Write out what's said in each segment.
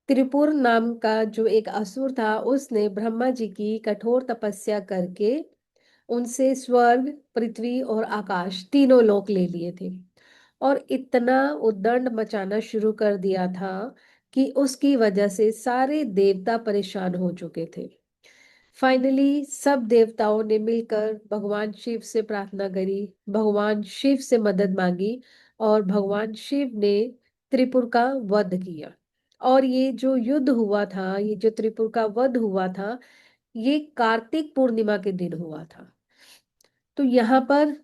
त्रिपुर नाम का जो एक असुर था, उसने ब्रह्मा जी की कठोर तपस्या करके उनसे स्वर्ग, पृथ्वी और आकाश तीनों लोक ले लिए थे। और इतना उद्दंड मचाना शुरू कर दिया था कि उसकी वजह से सारे देवता परेशान हो चुके थे। फाइनली सब देवताओं ने मिलकर भगवान शिव से प्रार्थना करी, भगवान शिव से मदद मांगी, और भगवान शिव ने त्रिपुर का वध किया। और ये जो युद्ध हुआ था, ये जो त्रिपुर का वध हुआ था, ये कार्तिक पूर्णिमा के दिन हुआ था। तो यहाँ पर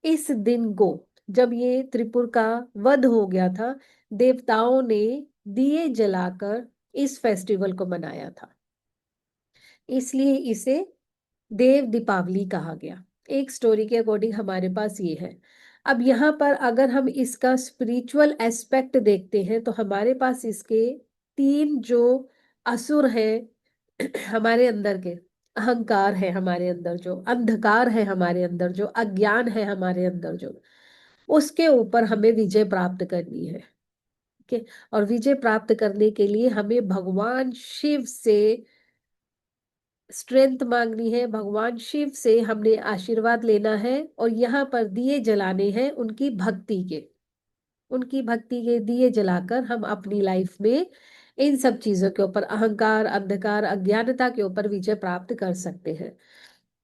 इस दिन को, जब ये त्रिपुर का वध हो गया था, देवताओं ने दिए जलाकर इस फेस्टिवल को मनाया था। इसलिए इसे देव दीपावली कहा गया। एक स्टोरी के अकॉर्डिंग हमारे पास ये है। अब यहाँ पर अगर हम इसका स्पिरिचुअल एस्पेक्ट देखते हैं, तो हमारे पास इसके तीन जो असुर हैं हमारे अंदर के, अहंकार है हमारे अंदर, जो अंधकार है हमारे अंदर, जो अज्ञान है हमारे अंदर, जो उसके ऊपर हमें विजय प्राप्त करनी है। ठीक है। और विजय प्राप्त करने के लिए हमें भगवान शिव से स्ट्रेंथ मांगनी है, भगवान शिव से हमने आशीर्वाद लेना है, और यहाँ पर दिए जलाने हैं उनकी भक्ति के दिए जलाकर हम अपनी लाइफ में इन सब चीजों के ऊपर, अहंकार, अंधकार, अज्ञानता के ऊपर विजय प्राप्त कर सकते हैं।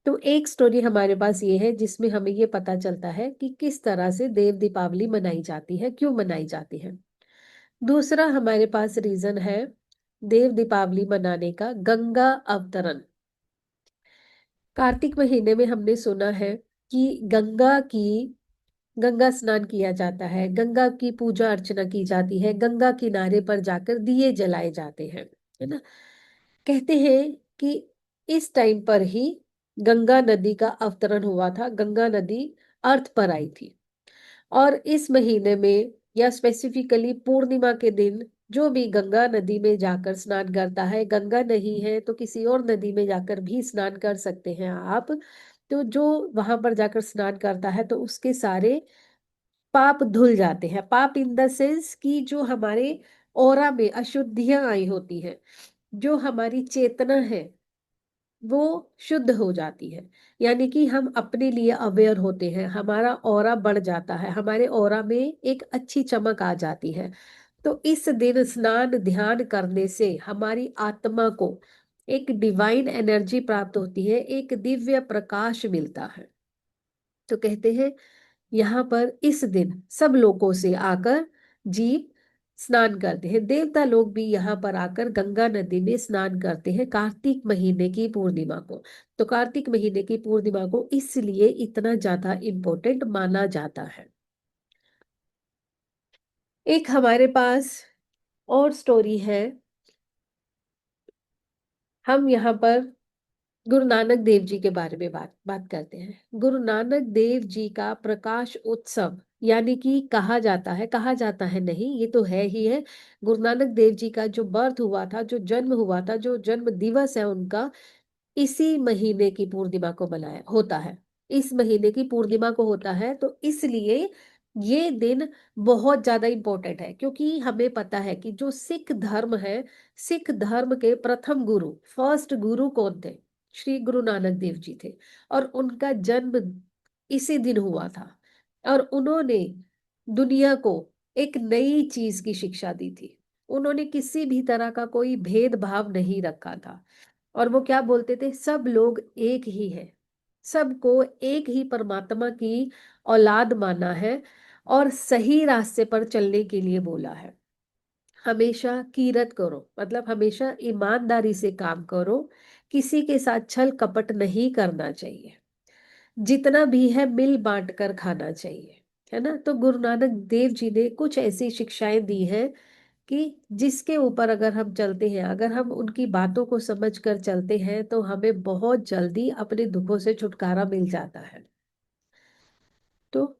तो एक स्टोरी हमारे पास ये है जिसमें हमें ये पता चलता है कि किस तरह से देव दीपावली मनाई जाती है, क्यों मनाई जाती है। दूसरा हमारे पास रीजन है देव दीपावली मनाने का, गंगा अवतरण। कार्तिक महीने में हमने सुना है कि गंगा स्नान किया जाता है, गंगा की पूजा अर्चना की जाती है, गंगा किनारे पर जाकर दिए जलाए जाते हैं, है ना। कहते हैं कि इस टाइम पर ही गंगा नदी का अवतरण हुआ था, गंगा नदी अर्थ पर आई थी। और इस महीने में, या स्पेसिफिकली पूर्णिमा के दिन, जो भी गंगा नदी में जाकर स्नान करता है, गंगा नहीं है तो किसी और नदी में जाकर भी स्नान कर सकते हैं आप, तो जो वहां पर जाकर स्नान करता है तो उसके सारे पाप धुल जाते हैं। पाप इन द सेंस कि जो हमारे ऑरा में अशुद्धियां आई होती है, जो हमारी चेतना है वो शुद्ध हो जाती है। यानी कि हम अपने लिए अवेयर होते हैं, हमारा ऑरा बढ़ जाता है, हमारे ऑरा में एक अच्छी चमक आ जाती है। तो इस दिन स्नान ध्यान करने से हमारी आत्मा को एक डिवाइन एनर्जी प्राप्त होती है, एक दिव्य प्रकाश मिलता है। तो कहते हैं यहाँ पर इस दिन सब लोगों से आकर जीव स्नान करते हैं, देवता लोग भी यहाँ पर आकर गंगा नदी में स्नान करते हैं कार्तिक महीने की पूर्णिमा को। तो कार्तिक महीने की पूर्णिमा को इसलिए इतना ज्यादा इम्पोर्टेंट माना जाता है। एक हमारे पास और स्टोरी है। हम यहाँ पर गुरु नानक देव जी के बारे में बात बात करते हैं। गुरु नानक देव जी का प्रकाश उत्सव, यानी कि कहा जाता है नहीं, ये तो है ही है। गुरु नानक देव जी का जो बर्थ हुआ था, जो जन्म हुआ था, जो जन्म दिवस है उनका, इसी महीने की पूर्णिमा को मनाया होता है। इस महीने की पूर्णिमा को होता है, तो इसलिए ये दिन बहुत ज्यादा इंपॉर्टेंट है। क्योंकि हमें पता है कि जो सिख धर्म है, सिख धर्म के प्रथम गुरु, फर्स्ट गुरु कौन थे? श्री गुरु नानक देव जी थे। और उनका जन्म इसी दिन हुआ था। और उन्होंने दुनिया को एक नई चीज की शिक्षा दी थी। उन्होंने किसी भी तरह का कोई भेदभाव नहीं रखा था। और वो क्या बोलते थे? सब लोग एक ही है, सबको एक ही परमात्मा की औलाद माना है, और सही रास्ते पर चलने के लिए बोला है। हमेशा किरत करो, मतलब हमेशा ईमानदारी से काम करो, किसी के साथ छल कपट नहीं करना चाहिए, जितना भी है मिल बांट कर खाना चाहिए, है ना। तो गुरु नानक देव जी ने कुछ ऐसी शिक्षाएं दी हैं कि जिसके ऊपर अगर हम चलते हैं, अगर हम उनकी बातों को समझ कर चलते हैं, तो हमें बहुत जल्दी अपने दुखों से छुटकारा मिल जाता है। तो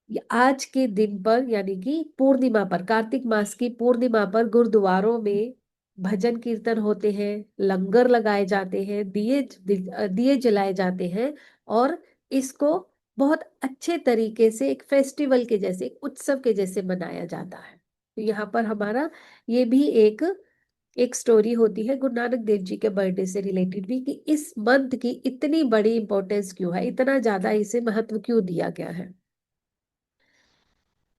ये आज के दिन पर, यानी कि पूर्णिमा पर, कार्तिक मास की पूर्णिमा पर गुरुद्वारों में भजन कीर्तन होते हैं, लंगर लगाए जाते हैं, दिए जलाए जाते हैं। और इसको बहुत अच्छे तरीके से एक फेस्टिवल के जैसे, एक उत्सव के जैसे मनाया जाता है। तो यहाँ पर हमारा ये भी एक एक स्टोरी होती है गुरु नानक देव जी के बर्थडे से रिलेटेड भी, कि इस मंथ की इतनी बड़ी इंपॉर्टेंस क्यों है, इतना ज्यादा इसे महत्व क्यों दिया गया है।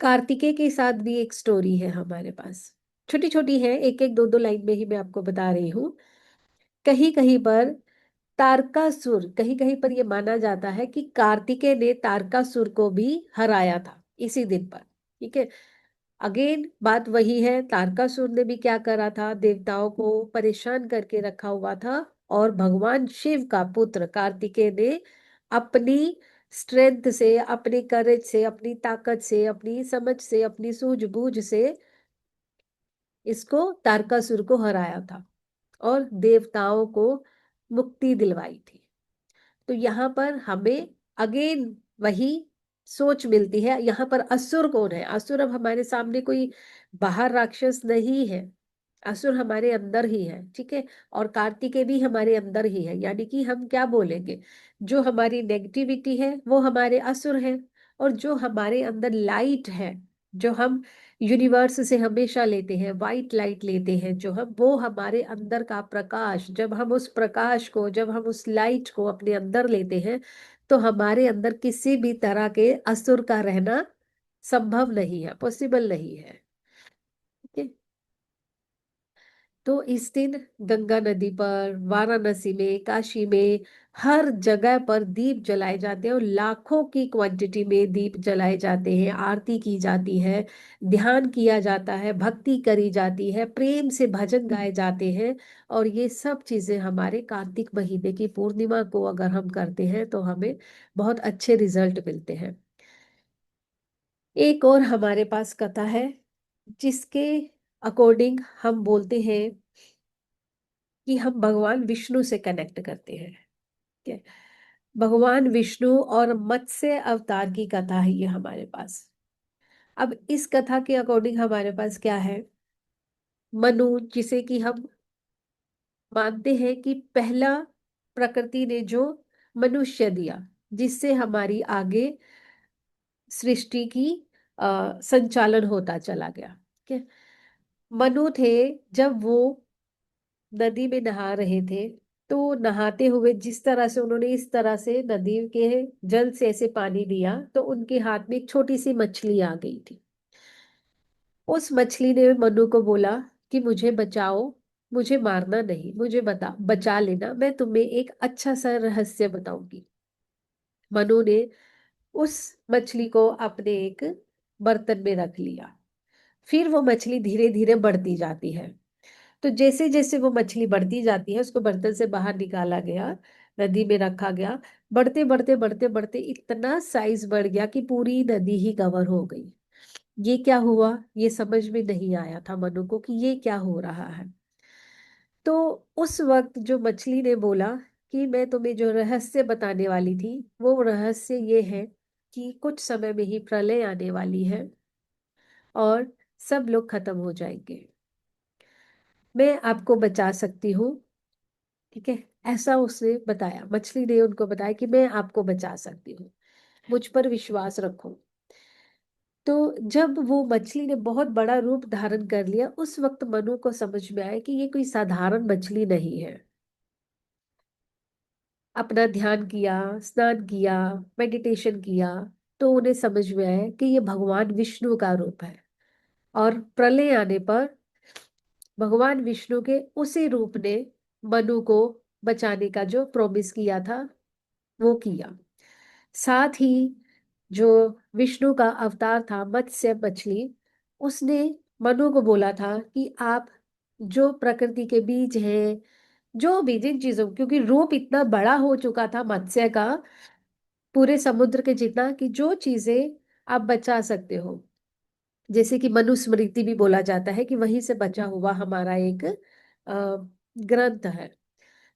कार्तिकेय के साथ भी एक स्टोरी है हमारे पास, छोटी छोटी है, एक एक दो दो लाइन में ही मैं आपको बता रही हूँ। कहीं कहीं पर तारकासुर, कहीं कहीं पर यह माना जाता है कि कार्तिकेय ने तारकासुर को भी हराया था इसी दिन पर। ठीक है, अगेन बात वही है, तारकासुर ने भी क्या करा था, देवताओं को परेशान करके रखा हुआ था, और भगवान शिव का पुत्र कार्तिकेय ने अपनी स्ट्रेंथ से, अपने करेज से, अपनी ताकत से, अपनी समझ से, अपनी सूझबूझ से इसको, तारकासुर को हराया था और देवताओं को मुक्ति दिलवाई थी। तो यहाँ पर हमें अगेन वही सोच मिलती है। यहाँ पर असुर कौन है, असुर अब हमारे सामने कोई बाहर राक्षस नहीं है, असुर हमारे अंदर ही है। ठीक है, और कार्तिकेय भी हमारे अंदर ही है, यानी कि हम क्या बोलेंगे, जो हमारी नेगेटिविटी है वो हमारे असुर है, और जो हमारे अंदर लाइट है, जो हम यूनिवर्स से हमेशा लेते हैं, वाइट लाइट लेते हैं जो हम, वो हमारे अंदर का प्रकाश, जब हम उस प्रकाश को, जब हम उस लाइट को अपने अंदर लेते हैं, तो हमारे अंदर किसी भी तरह के असुर का रहना संभव नहीं है, पॉसिबल नहीं है। ठीक है, तो इस दिन गंगा नदी पर, वाराणसी में, काशी में, हर जगह पर दीप जलाए जाते हैं, और लाखों की क्वांटिटी में दीप जलाए जाते हैं, आरती की जाती है, ध्यान किया जाता है, भक्ति करी जाती है, प्रेम से भजन गाए जाते हैं। और ये सब चीजें हमारे कार्तिक महीने की पूर्णिमा को अगर हम करते हैं तो हमें बहुत अच्छे रिजल्ट मिलते हैं। एक और हमारे पास कथा है जिसके अकॉर्डिंग हम बोलते हैं कि हम भगवान विष्णु से कनेक्ट करते हैं। ठीक है, भगवान विष्णु और मत्स्य अवतार की कथा है ये हमारे पास। अब इस कथा के अकॉर्डिंग हमारे पास क्या है, मनु, जिसे कि हम मानते हैं कि पहला प्रकृति ने जो मनुष्य दिया, जिससे हमारी आगे सृष्टि की संचालन होता चला गया। ठीक है, मनु थे, जब वो नदी में नहा रहे थे, तो नहाते हुए जिस तरह से उन्होंने इस तरह से नदी के जल से ऐसे पानी लिया, तो उनके हाथ में एक छोटी सी मछली आ गई थी। उस मछली ने मनु को बोला कि मुझे बचाओ, मुझे मारना नहीं, मुझे बचा लेना, मैं तुम्हें एक अच्छा सा रहस्य बताऊंगी। मनु ने उस मछली को अपने एक बर्तन में रख लिया। फिर वो मछली धीरे धीरे बढ़ती जाती है। तो जैसे जैसे वो मछली बढ़ती जाती है, उसको बर्तन से बाहर निकाला गया, नदी में रखा गया, बढ़ते बढ़ते बढ़ते बढ़ते इतना साइज बढ़ गया कि पूरी नदी ही कवर हो गई। ये क्या हुआ, ये समझ में नहीं आया था मनु को कि ये क्या हो रहा है। तो उस वक्त जो मछली ने बोला कि मैं तुम्हें जो रहस्य बताने वाली थी, वो रहस्य ये है कि कुछ समय में ही प्रलय आने वाली है और सब लोग खत्म हो जाएंगे, मैं आपको बचा सकती हूँ। ठीक है, ऐसा उसने बताया, मछली ने उनको बताया कि मैं आपको बचा सकती हूँ, मुझ पर विश्वास रखो। तो जब वो मछली ने बहुत बड़ा रूप धारण कर लिया, उस वक्त मनु को समझ में आया कि ये कोई साधारण मछली नहीं है। अपना ध्यान किया, स्नान किया, मेडिटेशन किया, तो उन्हें समझ में आया कि ये भगवान विष्णु का रूप है, और प्रलय आने पर भगवान विष्णु के उसी रूप ने मनु को बचाने का जो प्रॉमिस किया था वो किया। साथ ही जो विष्णु का अवतार था मत्स्य मछली, उसने मनु को बोला था कि आप जो प्रकृति के बीज हैं, जो भी जिन चीजों, क्योंकि रूप इतना बड़ा हो चुका था मत्स्य का, पूरे समुद्र के जितना, कि जो चीजें आप बचा सकते हो, जैसे कि मनुस्मृति भी बोला जाता है कि वहीं से बचा हुआ हमारा एक ग्रंथ है,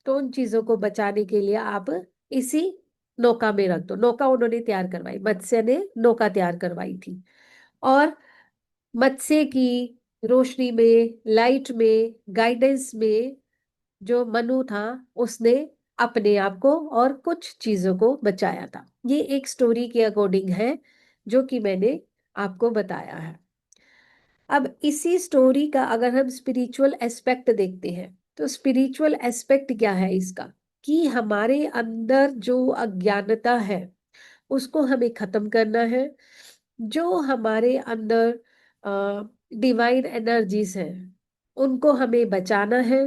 तो उन चीजों को बचाने के लिए आप इसी नौका में रख दो। नौका उन्होंने तैयार करवाई, मत्स्य ने नौका तैयार करवाई थी, और मत्स्य की रोशनी में, लाइट में, गाइडेंस में जो मनु था, उसने अपने आप को और कुछ चीजों को बचाया था। ये एक स्टोरी के अकॉर्डिंग है जो कि मैंने आपको बताया है। अब इसी स्टोरी का अगर हम स्पिरिचुअल एस्पेक्ट देखते हैं, तो स्पिरिचुअल एस्पेक्ट क्या है इसका, कि हमारे अंदर जो अज्ञानता है उसको हमें खत्म करना है। जो हमारे अंदर डिवाइन एनर्जीज हैं उनको हमें बचाना है।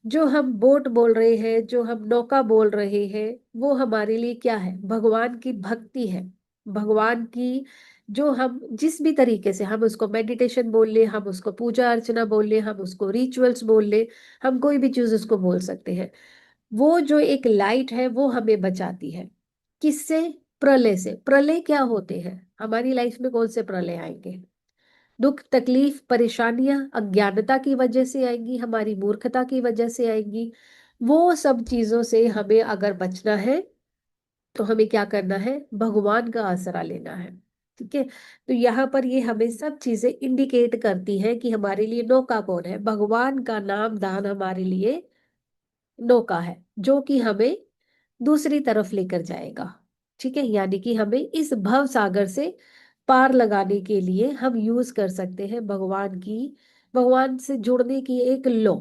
जो हम बोट बोल रहे हैं, जो हम नौका बोल रहे हैं, वो हमारे लिए क्या है, भगवान की भक्ति है। भगवान की जो हम जिस भी तरीके से हम उसको मेडिटेशन बोल ले, हम उसको पूजा अर्चना बोल ले, हम उसको रिचुअल्स बोल ले, हम कोई भी चीज उसको बोल सकते हैं। वो जो एक लाइट है वो हमें बचाती है। किससे? प्रलय से। प्रलय क्या होते हैं हमारी लाइफ में, कौन से प्रलय आएंगे? दुख तकलीफ परेशानियां अज्ञानता की वजह से आएंगी, हमारी मूर्खता की वजह से आएंगी। वो सब चीजों से हमें अगर बचना है तो हमें क्या करना है, भगवान का आसरा लेना है। ठीक है। तो यहाँ पर ये हमें सब चीजें इंडिकेट करती हैं कि हमारे लिए नौका कौन है, भगवान का नाम दान हमारे लिए नौका है, जो कि हमें दूसरी तरफ लेकर जाएगा। ठीक है, यानी कि हमें इस भव सागर से पार लगाने के लिए हम यूज कर सकते हैं भगवान से जुड़ने की एक लॉ।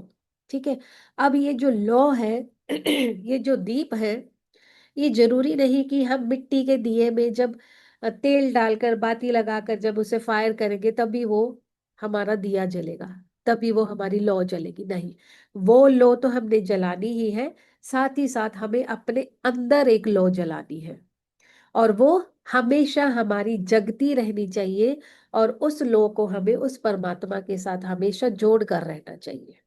ठीक है। अब ये जो लॉ है ये जो दीप है, ये जरूरी नहीं कि हम मिट्टी के दिए में जब तेल डालकर बाती लगाकर जब उसे फायर करेंगे तभी वो हमारा दिया जलेगा, तभी वो हमारी लौ जलेगी। नहीं, वो लौ तो हमने जलानी ही है, साथ ही साथ हमें अपने अंदर एक लौ जलानी है, और वो हमेशा हमारी जगती रहनी चाहिए। और उस लौ को हमें उस परमात्मा के साथ हमेशा जोड़ कर रहना चाहिए।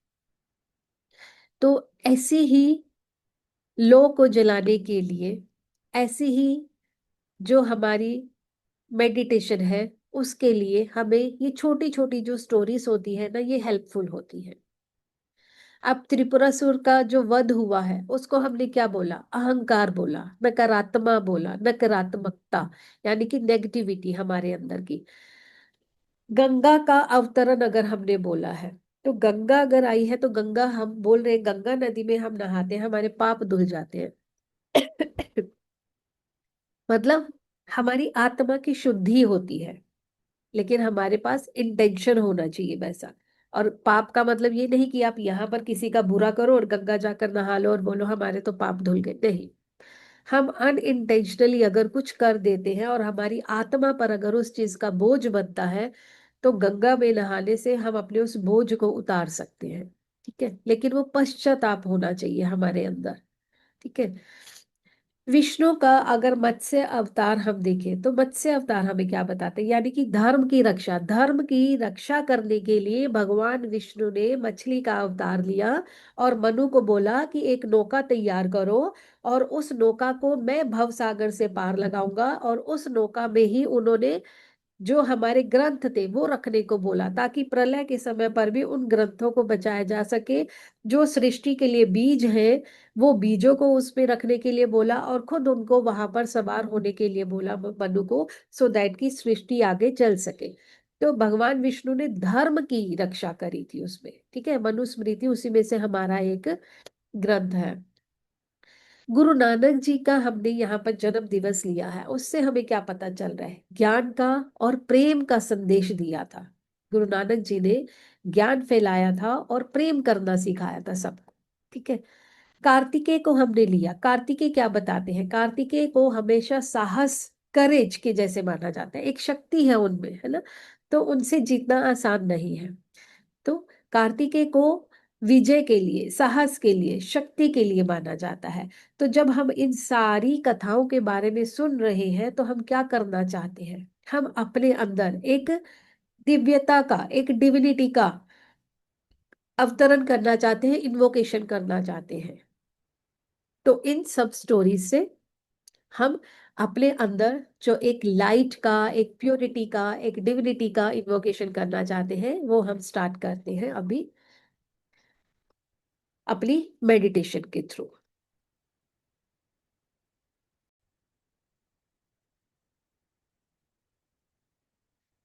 तो ऐसी ही लौ को जलाने के लिए, ऐसी ही जो हमारी मेडिटेशन है, उसके लिए हमें ये छोटी छोटी जो स्टोरीज होती है ना, ये हेल्पफुल होती है। अब त्रिपुरासुर का जो वध हुआ है उसको हमने क्या बोला, अहंकार बोला, नकारात्मा बोला, नकारात्मकता, यानी कि नेगेटिविटी हमारे अंदर की। गंगा का अवतरण अगर हमने बोला है, तो गंगा अगर आई है तो गंगा, हम बोल रहे हैं गंगा नदी में हम नहाते हैं हमारे पाप धुल जाते हैं मतलब हमारी आत्मा की शुद्धि होती है, लेकिन हमारे पास इंटेंशन होना चाहिए वैसा। और पाप का मतलब ये नहीं कि आप यहाँ पर किसी का बुरा करो और गंगा जाकर नहा लो और बोलो हमारे तो पाप धुल गए, नहीं। हम अनइंटेंशनली अगर कुछ कर देते हैं और हमारी आत्मा पर अगर उस चीज का बोझ बनता है, तो गंगा में नहाने से हम अपने उस बोझ को उतार सकते हैं। ठीक है, लेकिन वो पश्चाताप होना चाहिए हमारे अंदर। ठीक है। विष्णु का अगर मत्स्य अवतार हम देखें, तो मत्स्य अवतार हमें क्या बताते हैं, यानी कि धर्म की रक्षा करने के लिए भगवान विष्णु ने मछली का अवतार लिया और मनु को बोला कि एक नौका तैयार करो, और उस नौका को मैं भव सागर से पार लगाऊंगा। और उस नौका में ही उन्होंने जो हमारे ग्रंथ थे वो रखने को बोला, ताकि प्रलय के समय पर भी उन ग्रंथों को बचाया जा सके। जो सृष्टि के लिए बीज है, वो बीजों को उसमें रखने के लिए बोला, और खुद उनको वहां पर सवार होने के लिए बोला मनु को, सो दैट की सृष्टि आगे चल सके। तो भगवान विष्णु ने धर्म की रक्षा करी थी उसमें। ठीक है, मनुस्मृति उसी में से हमारा एक ग्रंथ है। गुरु नानक जी का हमने यहाँ पर जन्म दिवस लिया है, उससे हमें क्या पता चल रहा है, ज्ञान का और प्रेम का संदेश दिया था। गुरु नानक जी ने ज्ञान फैलाया था और प्रेम करना सिखाया था सबको। ठीक है। कार्तिकेय को हमने लिया, कार्तिकेय क्या बताते हैं, कार्तिकेय को हमेशा साहस, करेज के जैसे माना जाता है, एक शक्ति है उनमें, है ना। तो उनसे जीतना आसान नहीं है। तो कार्तिकेय को विजय के लिए, साहस के लिए, शक्ति के लिए माना जाता है। तो जब हम इन सारी कथाओं के बारे में सुन रहे हैं, तो हम क्या करना चाहते हैं, हम अपने अंदर एक दिव्यता का, एक डिविनिटी का अवतरण करना चाहते हैं, इन्वोकेशन करना चाहते हैं। तो इन सब स्टोरीज से हम अपने अंदर जो एक लाइट का, एक प्योरिटी का, एक डिविनिटी का इन्वोकेशन करना चाहते हैं, वो हम स्टार्ट करते हैं अभी अपनी मेडिटेशन के थ्रू।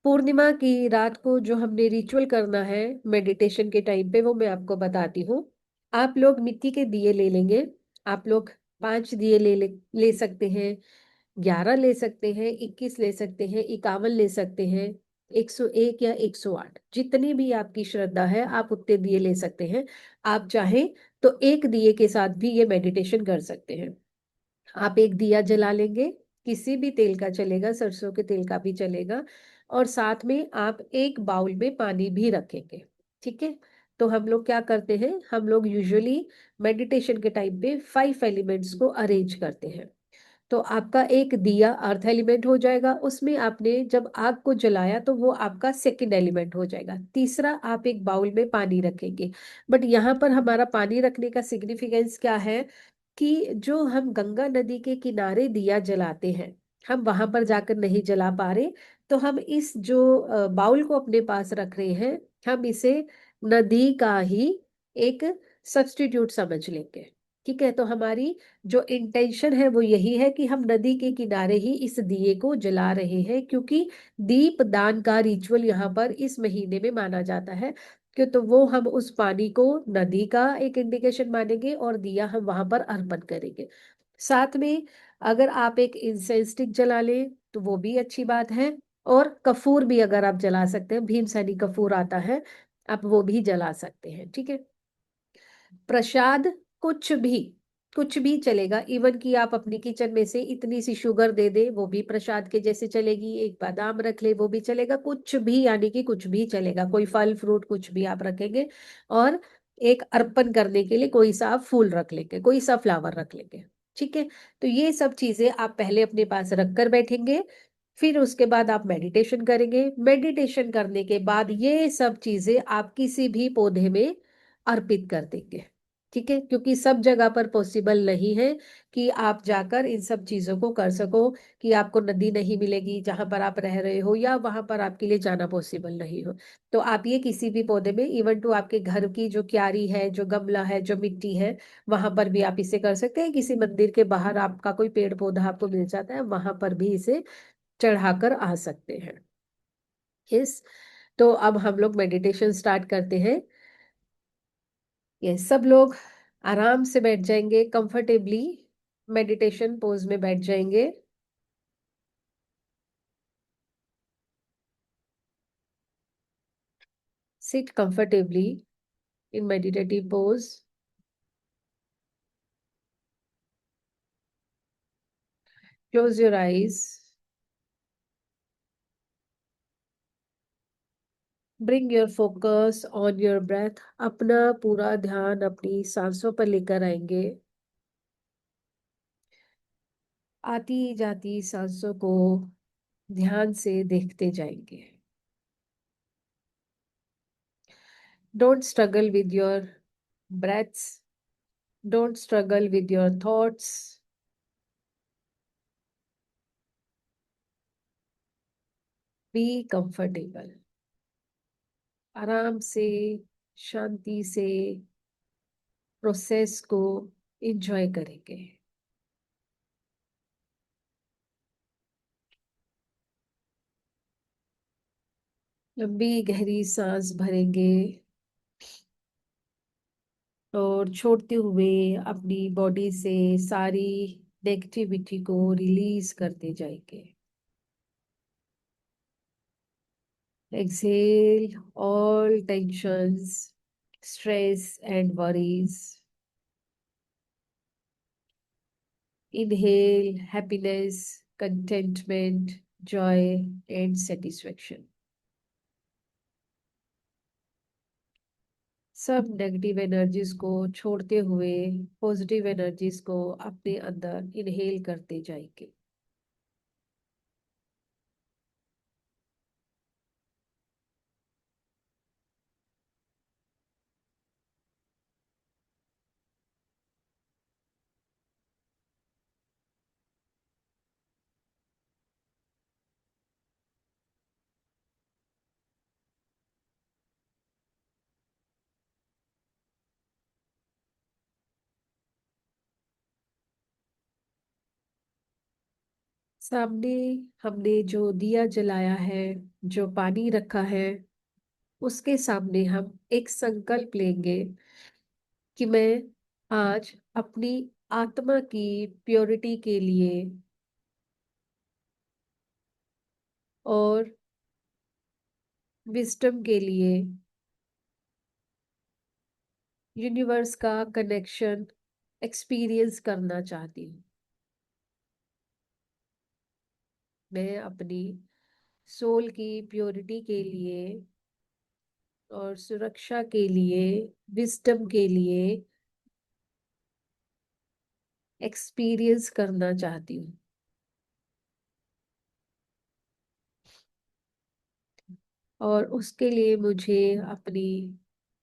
पूर्णिमा की रात को जो हमने रिचुअल करना है मेडिटेशन के टाइम पे, वो मैं आपको बताती हूँ। आप लोग मिट्टी के दिए ले लेंगे। आप लोग 5 दिए ले सकते हैं, 11 ले सकते हैं, 21 ले सकते हैं, 51 ले सकते हैं। 101 या 108, जितनी भी आपकी श्रद्धा है आप उतने दिए ले सकते हैं। आप चाहें तो एक दिए के साथ भी ये मेडिटेशन कर सकते हैं। आप एक दिया जला लेंगे, किसी भी तेल का चलेगा, सरसों के तेल का भी चलेगा, और साथ में आप एक बाउल में पानी भी रखेंगे। ठीक है। तो हम लोग क्या करते हैं, हम लोग यूजुअली मेडिटेशन के टाइम पे 5 एलिमेंट्स को अरेंज करते हैं। तो आपका एक दिया अर्थ एलिमेंट हो जाएगा, उसमें आपने जब आग को जलाया तो वो आपका सेकंड एलिमेंट हो जाएगा। तीसरा, आप एक बाउल में पानी रखेंगे। बट यहाँ पर हमारा पानी रखने का सिग्निफिकेंस क्या है कि जो हम गंगा नदी के किनारे दिया जलाते हैं, हम वहां पर जाकर नहीं जला पा रहे, तो हम इस जो बाउल को अपने पास रख रहे हैं, हम इसे नदी का ही एक सब्स्टिट्यूट समझ लेंगे। ठीक है। तो हमारी जो इंटेंशन है वो यही है कि हम नदी के किनारे ही इस दिए को जला रहे हैं, क्योंकि दीप दान का रिचुअल यहाँ पर इस महीने में माना जाता है। क्यों, तो वो हम उस पानी को नदी का एक इंडिकेशन मानेंगे और दिया हम वहां पर अर्पण करेंगे। साथ में अगर आप एक इंसेंस स्टिक जला लें तो वो भी अच्छी बात है। और कपूर भी अगर आप जला सकते हैं, भीमसेनी कपूर आता है, आप वो भी जला सकते हैं। ठीक है। प्रसाद कुछ भी, कुछ भी चलेगा। इवन कि आप अपनी किचन में से इतनी सी शुगर दे दे, वो भी प्रसाद के जैसे चलेगी। एक बादाम रख ले, वो भी चलेगा। कुछ भी, यानी कि कुछ भी चलेगा। कोई फल फ्रूट कुछ भी आप रखेंगे, और एक अर्पण करने के लिए कोई सा आप फूल रख लेंगे, कोई सा फ्लावर रख लेंगे। ठीक है। तो ये सब चीजें आप पहले अपने पास रख कर बैठेंगे। फिर उसके बाद आप मेडिटेशन करेंगे। मेडिटेशन करने के बाद ये सब चीजें आप किसी भी पौधे में अर्पित कर देंगे। ठीक है। क्योंकि सब जगह पर पॉसिबल नहीं है कि आप जाकर इन सब चीजों को कर सको, कि आपको नदी नहीं मिलेगी जहां पर आप रह रहे हो, या वहां पर आपके लिए जाना पॉसिबल नहीं हो। तो आप ये किसी भी पौधे में, इवन टू आपके घर की जो क्यारी है, जो गमला है, जो मिट्टी है, वहां पर भी आप इसे कर सकते हैं। किसी मंदिर के बाहर आपका कोई पेड़ पौधा आपको मिल जाता है, वहां पर भी इसे चढ़ाकर आ सकते हैं। यस। तो अब हम लोग मेडिटेशन स्टार्ट करते हैं। ये सब लोग आराम से बैठ जाएंगे, कंफर्टेबली मेडिटेशन पोज में बैठ जाएंगे। Sit comfortably in meditative pose. Close your eyes. Bring your focus on your breath. अपना पूरा ध्यान अपनी सांसों पर लेकर आएंगे। आती जाती सांसों को ध्यान से देखते जाएंगे। Don't struggle with your breaths. Don't struggle with your thoughts. Be comfortable. आराम से, शांति से प्रोसेस को एंजॉय करेंगे। लंबी गहरी सांस भरेंगे और छोड़ते हुए अपनी बॉडी से सारी नेगेटिविटी को रिलीज करते जाएंगे। Exhale all tensions, stress and worries. Inhale happiness, contentment, joy and satisfaction. सब नेगेटिव एनर्जीज को छोड़ते हुए पॉजिटिव एनर्जीज को अपने अंदर इनहेल करते जाएंगे। सामने हमने जो दिया जलाया है, जो पानी रखा है, उसके सामने हम एक संकल्प लेंगे कि मैं आज अपनी आत्मा की प्योरिटी के लिए और विस्डम के लिए, यूनिवर्स का कनेक्शन एक्सपीरियंस करना चाहती हूँ। मैं अपनी सोल की प्योरिटी के लिए और सुरक्षा के लिए, विस्डम के लिए एक्सपीरियंस करना चाहती हूँ। और उसके लिए मुझे अपनी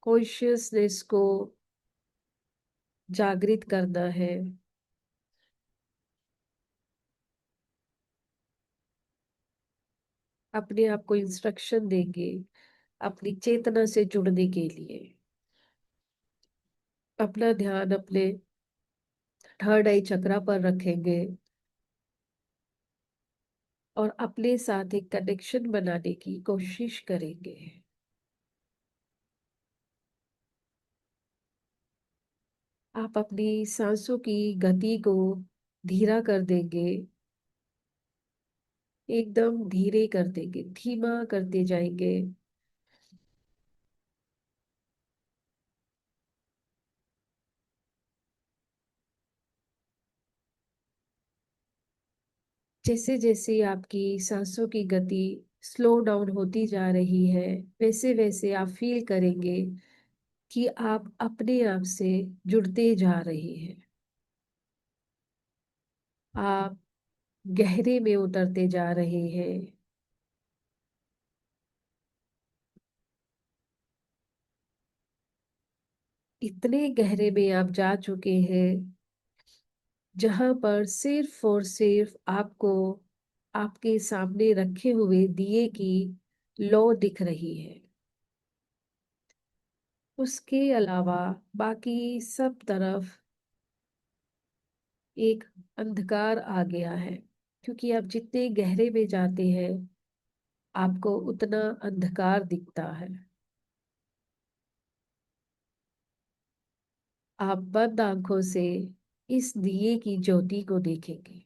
कॉन्शियसनेस को जागृत करना है। अपने आप को इंस्ट्रक्शन देंगे अपनी चेतना से जुड़ने के लिए। अपना ध्यान अपने थर्ड आई चक्रा पर रखेंगे और अपने साथ एक कनेक्शन बनाने की कोशिश करेंगे। आप अपनी सांसों की गति को धीरा कर देंगे, एकदम धीरे कर देंगे, धीमा करते जाएंगे। जैसे जैसे आपकी सांसों की गति स्लो डाउन होती जा रही है, वैसे वैसे आप फील करेंगे कि आप अपने आप से जुड़ते जा रहे हैं। आप गहरे में उतरते जा रहे हैं। इतने गहरे में आप जा चुके हैं जहां पर सिर्फ और सिर्फ आपको आपके सामने रखे हुए दिए की लौ दिख रही है। उसके अलावा बाकी सब तरफ एक अंधकार आ गया है, क्योंकि आप जितने गहरे में जाते हैं आपको उतना अंधकार दिखता है। आप बंद आंखों से इस दिए की ज्योति को देखेंगे।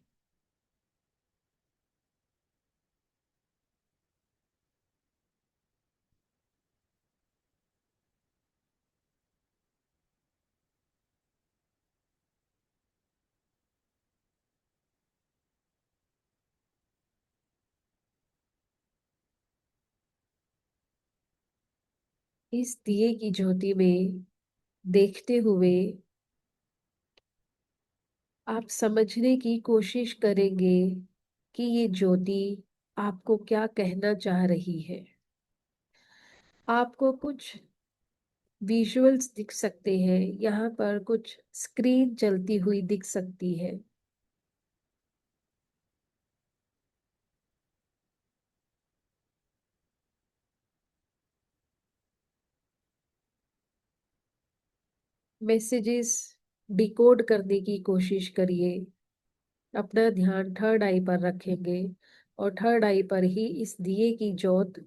इस दिए की ज्योति में देखते हुए आप समझने की कोशिश करेंगे कि ये ज्योति आपको क्या कहना चाह रही है। आपको कुछ विजुअल्स दिख सकते हैं, यहाँ पर कुछ स्क्रीन चलती हुई दिख सकती है। मैसेजेस डिकोड करने की कोशिश करिए। अपना ध्यान थर्ड आई पर रखेंगे और थर्ड आई पर ही इस दिए की ज्योत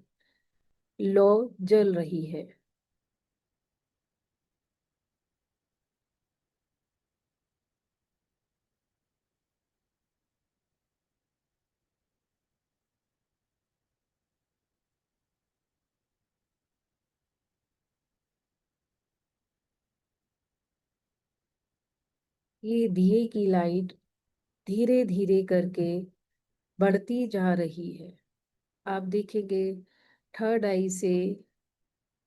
लो जल रही है। ये दिए की लाइट धीरे धीरे करके बढ़ती जा रही है। आप देखेंगे थर्ड आई से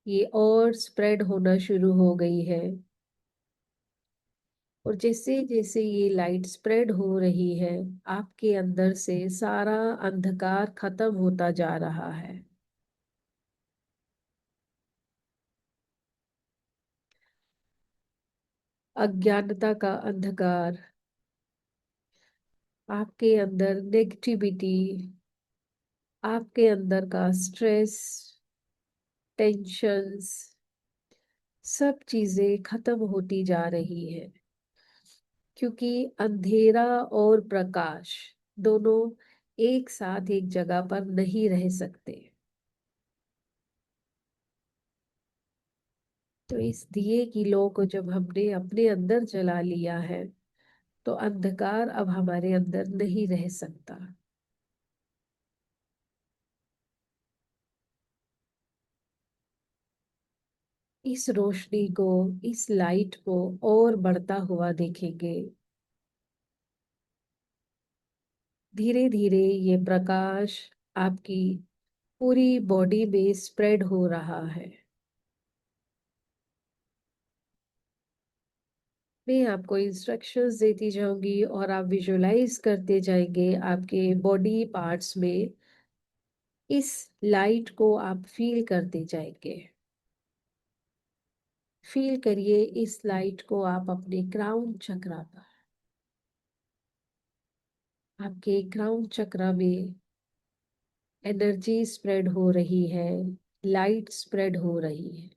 ये और स्प्रेड होना शुरू हो गई है। और जैसे जैसे ये लाइट स्प्रेड हो रही है आपके अंदर से सारा अंधकार खत्म होता जा रहा है। अज्ञानता का अंधकार, आपके अंदर नेगेटिविटी, आपके अंदर का स्ट्रेस, टेंशन्स, सब चीजें खत्म होती जा रही है। क्योंकि अंधेरा और प्रकाश दोनों एक साथ एक जगह पर नहीं रह सकते। तो इस दिए की लौ को जब हमने अपने अंदर जला लिया है तो अंधकार अब हमारे अंदर नहीं रह सकता। इस रोशनी को, इस लाइट को और बढ़ता हुआ देखेंगे। धीरे धीरे ये प्रकाश आपकी पूरी बॉडी में स्प्रेड हो रहा है। मैं आपको इंस्ट्रक्शंस देती जाऊंगी और आप विजुलाइज करते जाएंगे आपके बॉडी पार्ट्स में। इस लाइट को आप फील करते जाएंगे। फील करिए इस लाइट को आप अपने क्राउन चक्रा पर। आपके क्राउन चक्रा में एनर्जी स्प्रेड हो रही है, लाइट स्प्रेड हो रही है।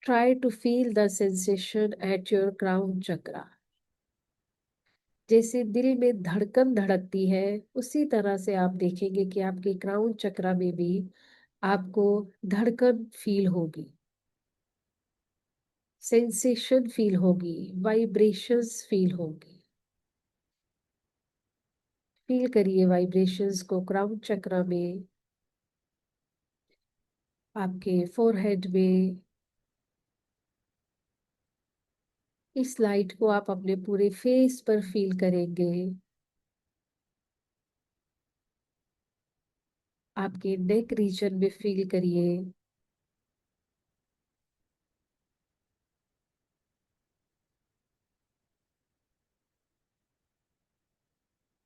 Try to feel the sensation at your crown chakra. जैसे दिल में धड़कन धड़कती है, उसी तरह से आप देखेंगे कि आपके क्राउन चक्रा में भी आपको धड़कन फील होगी, सेंसेशन फील होगी, वाइब्रेशंस फील होगी। फील करिए वाइब्रेशंस को क्राउन चक्रा में, आपके फोरहेड में। इस लाइट को आप अपने पूरे फेस पर फील करेंगे। आपके नेक रीजन में फील करिए।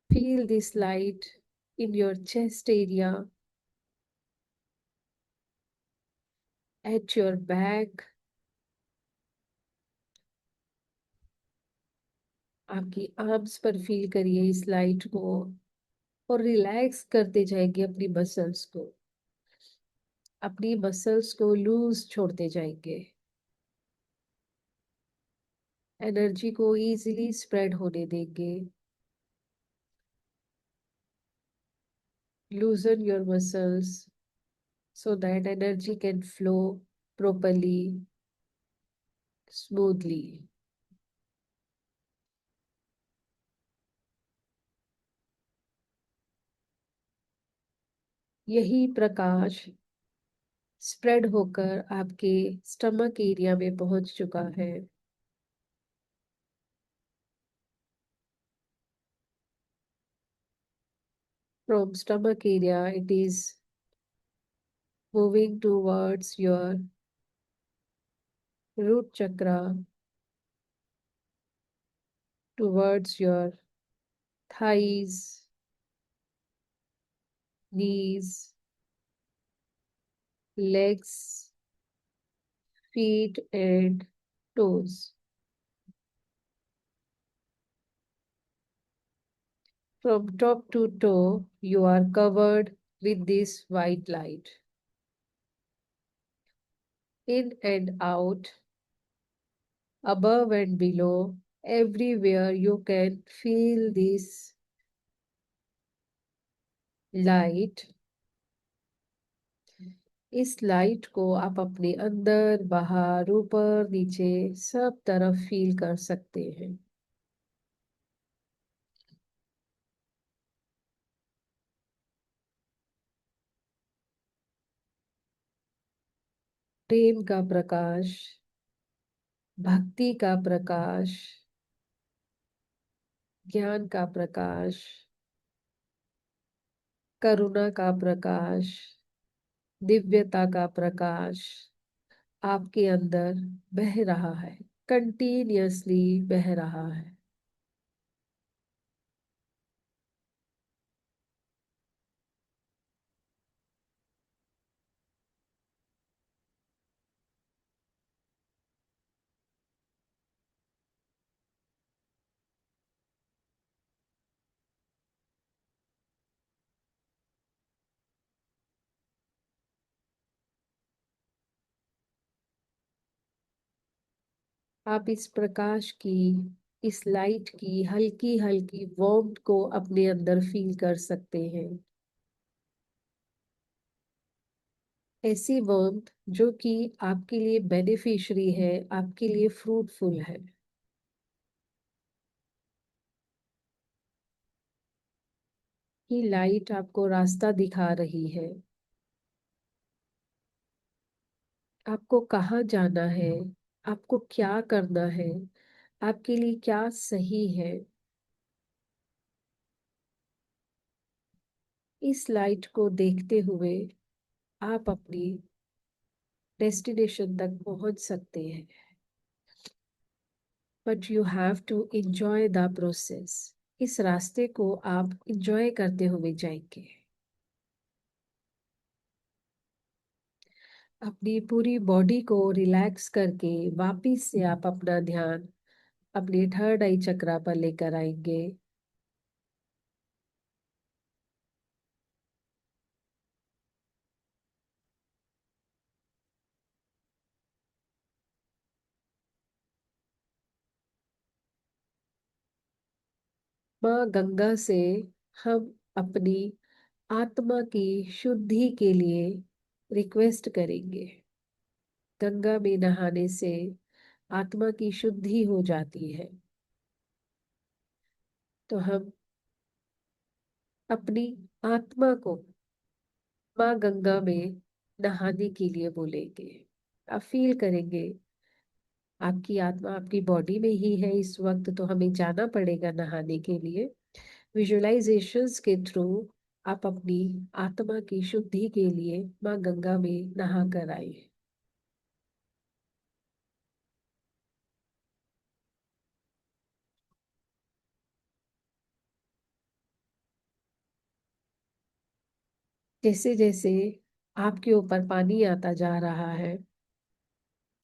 Feel this light in your chest area, at your back. आपकी आर्म्स पर फील करिए इस लाइट को और रिलैक्स करते जाएंगे अपनी मसल्स को। अपनी मसल्स को लूज छोड़ते जाएंगे। एनर्जी को इजीली स्प्रेड होने देंगे। Loosen your muscles so that energy can flow properly, smoothly. यही प्रकाश स्प्रेड होकर आपके स्टमक एरिया में पहुंच चुका है। From stomach area, it is moving towards your root chakra, towards your thighs, knees, legs, feet, and toes. From top to toe, you are covered with this white light. In and out, above and below, everywhere you can feel this light. इस light को आप अपने अंदर, बाहर, ऊपर, नीचे सब तरफ फील कर सकते हैं। प्रेम का प्रकाश, भक्ति का प्रकाश, ज्ञान का प्रकाश, करुणा का प्रकाश, दिव्यता का प्रकाश आपके अंदर बह रहा है, कंटिन्यूअसली बह रहा है। आप इस प्रकाश की, इस लाइट की हल्की हल्की वार्मथ को अपने अंदर फील कर सकते हैं। ऐसी वार्मथ जो कि आपके लिए बेनिफिशियरी है, आपके लिए फ्रूटफुल है। कि लाइट आपको रास्ता दिखा रही है, आपको कहाँ जाना है, आपको क्या करना है, आपके लिए क्या सही है। इस लाइट को देखते हुए आप अपनी डेस्टिनेशन तक पहुंच सकते हैं, but you have to enjoy the process. इस रास्ते को आप इंजॉय करते हुए जाएंगे। अपनी पूरी बॉडी को रिलैक्स करके वापिस से आप अपना ध्यान अपने थर्ड आई चक्रा पर लेकर आएंगे। माँ गंगा से हम अपनी आत्मा की शुद्धि के लिए रिक्वेस्ट करेंगे। गंगा में नहाने से आत्मा की शुद्धि हो जाती है, तो हम अपनी आत्मा को माँ गंगा में नहाने के लिए बोलेंगे। आप फील करेंगे आपकी आत्मा आपकी बॉडी में ही है इस वक्त, तो हमें जाना पड़ेगा नहाने के लिए। विजुअलाइजेशंस के थ्रू आप अपनी आत्मा की शुद्धि के लिए माँ गंगा में नहा कर आए। जैसे जैसे आपके ऊपर पानी आता जा रहा है,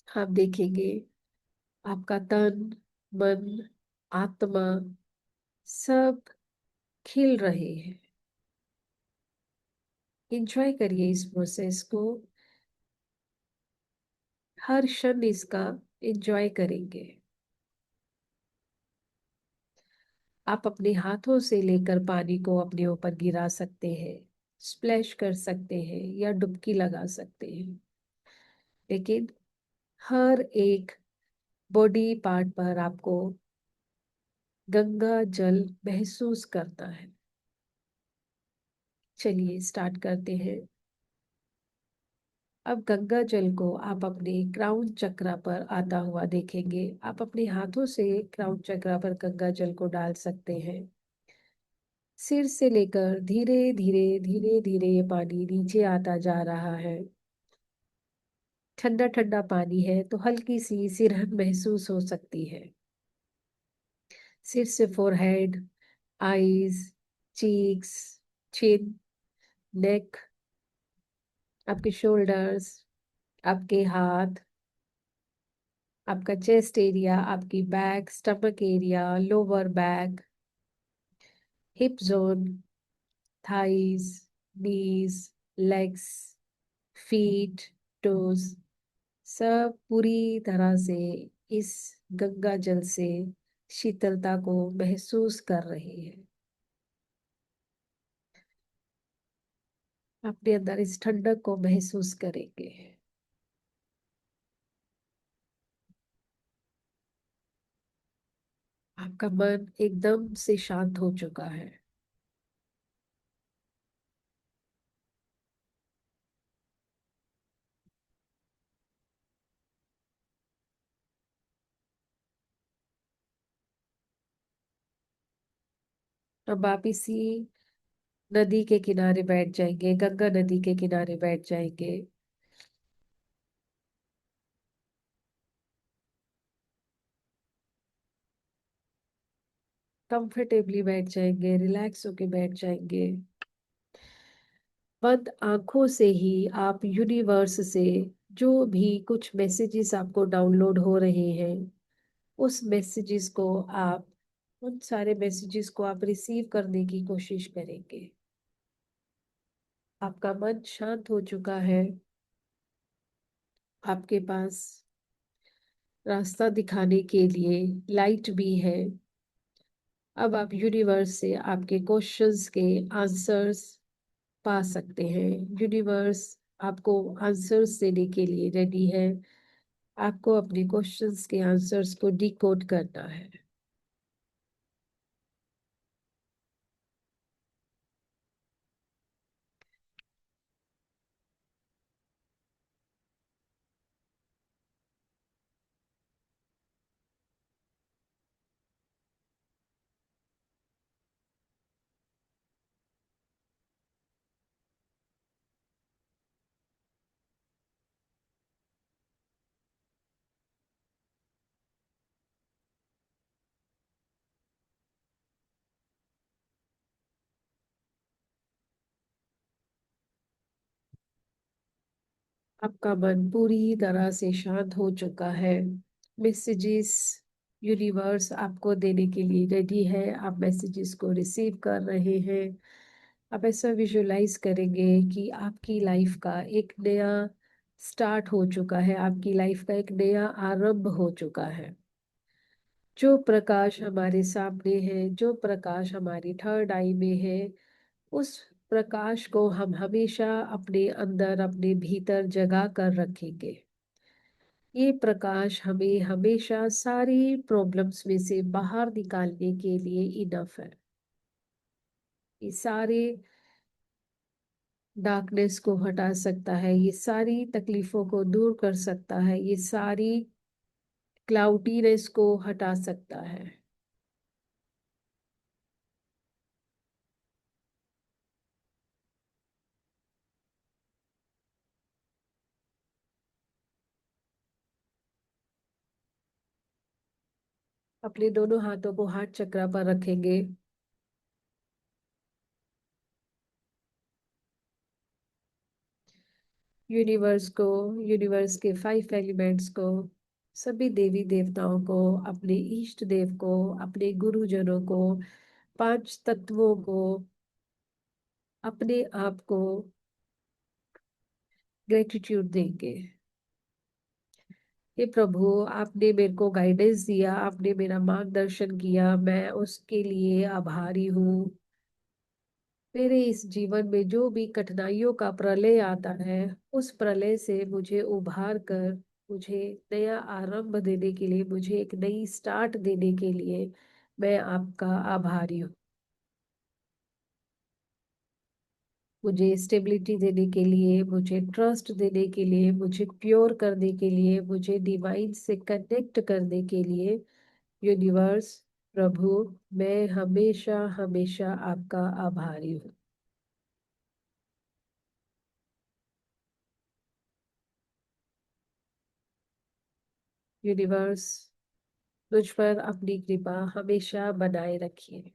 आप देखेंगे आपका तन, मन, आत्मा सब खिल रहे हैं। इंजॉय करिए इस प्रोसेस को, हर क्षण इसका इंजॉय करेंगे। आप अपने हाथों से लेकर पानी को अपने ऊपर गिरा सकते हैं, स्प्लैश कर सकते हैं या डुबकी लगा सकते हैं, लेकिन हर एक बॉडी पार्ट पर आपको गंगा जल महसूस करना है। चलिए स्टार्ट करते हैं। अब गंगा जल को आप अपने क्राउन चक्रा पर आता हुआ देखेंगे। आप अपने हाथों से क्राउन चक्रा पर गंगा जल को डाल सकते हैं। सिर से लेकर धीरे धीरे धीरे धीरे ये पानी नीचे आता जा रहा है। ठंडा ठंडा पानी है तो हल्की सी सिरहन महसूस हो सकती है। सिर से forehead, eyes, cheeks, chin, neck, आपके शोल्डर्स, आपके हाथ, आपका चेस्ट एरिया, आपकी back, stomach area, lower back, hip zone, thighs, knees, legs, feet, toes, सब पूरी तरह से इस गंगा जल से शीतलता को महसूस कर रहे हैं। अपने अंदर इस ठंडक को महसूस करेंगे। आपका मन एकदम से शांत हो चुका है। अब आप इसी नदी के किनारे बैठ जाएंगे, गंगा नदी के किनारे बैठ जाएंगे। कंफर्टेबली बैठ जाएंगे, रिलैक्स होके बैठ जाएंगे। बंद आंखों से ही आप यूनिवर्स से जो भी कुछ मैसेजेस आपको डाउनलोड हो रहे हैं, उस मैसेजेस को आप उन सारे मैसेजेस को आप रिसीव करने की कोशिश करेंगे। आपका मन शांत हो चुका है। आपके पास रास्ता दिखाने के लिए लाइट भी है। अब आप यूनिवर्स से आपके क्वेश्चंस के आंसर्स पा सकते हैं। यूनिवर्स आपको आंसर्स देने के लिए रेडी है। आपको अपने क्वेश्चंस के आंसर्स को डिकोड करना है। आपका मन पूरी तरह से शांत हो चुका है। मैसेजेस यूनिवर्स आपको देने के लिए रेडी है। आप मैसेजेस को रिसीव कर रहे हैं। आप ऐसा विजुलाइज करेंगे कि आपकी लाइफ का एक नया स्टार्ट हो चुका है, आपकी लाइफ का एक नया आरंभ हो चुका है। जो प्रकाश हमारे सामने है, जो प्रकाश हमारी थर्ड आई में है, उस प्रकाश को हम हमेशा अपने अंदर, अपने भीतर जगा कर रखेंगे। ये प्रकाश हमें हमेशा सारी प्रॉब्लम्स में से बाहर निकालने के लिए इनफ है। ये सारे डार्कनेस को हटा सकता है, ये सारी तकलीफों को दूर कर सकता है, ये सारी क्लाउडीनेस को हटा सकता है। अपने दोनों हाथों को हार्ट चक्र पर रखेंगे। यूनिवर्स को, यूनिवर्स के 5 एलिमेंट्स को, सभी देवी देवताओं को, अपने इष्ट देव को, अपने गुरुजनों को, 5 तत्वों को, अपने आप को ग्रेटिट्यूड देंगे। हे प्रभु, आपने मेरे को गाइडेंस दिया, आपने मेरा मार्गदर्शन किया, मैं उसके लिए आभारी हूँ। मेरे इस जीवन में जो भी कठिनाइयों का प्रलय आता है, उस प्रलय से मुझे उभार कर, मुझे नया आरंभ देने के लिए, मुझे एक नई स्टार्ट देने के लिए मैं आपका आभारी हूँ। मुझे स्टेबिलिटी देने के लिए, मुझे ट्रस्ट देने के लिए, मुझे प्योर करने के लिए, मुझे डिवाइन से कनेक्ट करने के लिए यूनिवर्स, प्रभु, मैं हमेशा हमेशा आपका आभारी हूँ। यूनिवर्स, मुझ पर अपनी कृपा हमेशा बनाए रखिए।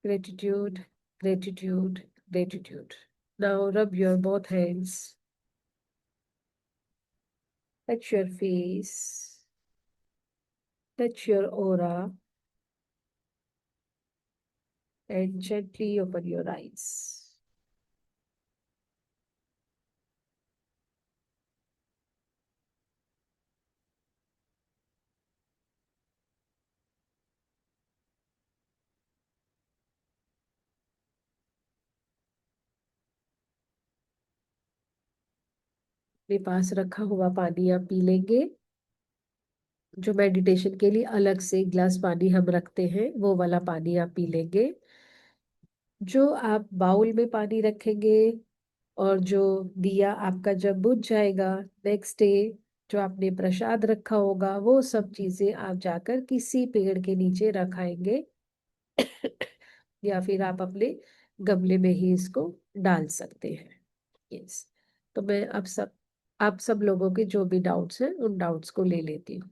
Gratitude, gratitude, gratitude. Now rub your both hands, touch your face, touch your aura, and gently open your eyes. अपने पास रखा हुआ पानी आप पी लेंगे। जो मेडिटेशन के लिए अलग से गिलास पानी हम रखते हैं, वो वाला पानी आप पी लेंगे। जो आप बाउल में पानी रखेंगे, और जो दिया आपका जब बुझ जाएगा नेक्स्ट डे, जो आपने प्रसाद रखा होगा, वो सब चीजें आप जाकर किसी पेड़ के नीचे रखाएंगे। या फिर आप अपने गमले में ही इसको डाल सकते हैं। यस। तो मैं अब सब आप सब लोगों के जो भी डाउट्स हैं, उन डाउट्स को ले लेती हूँ।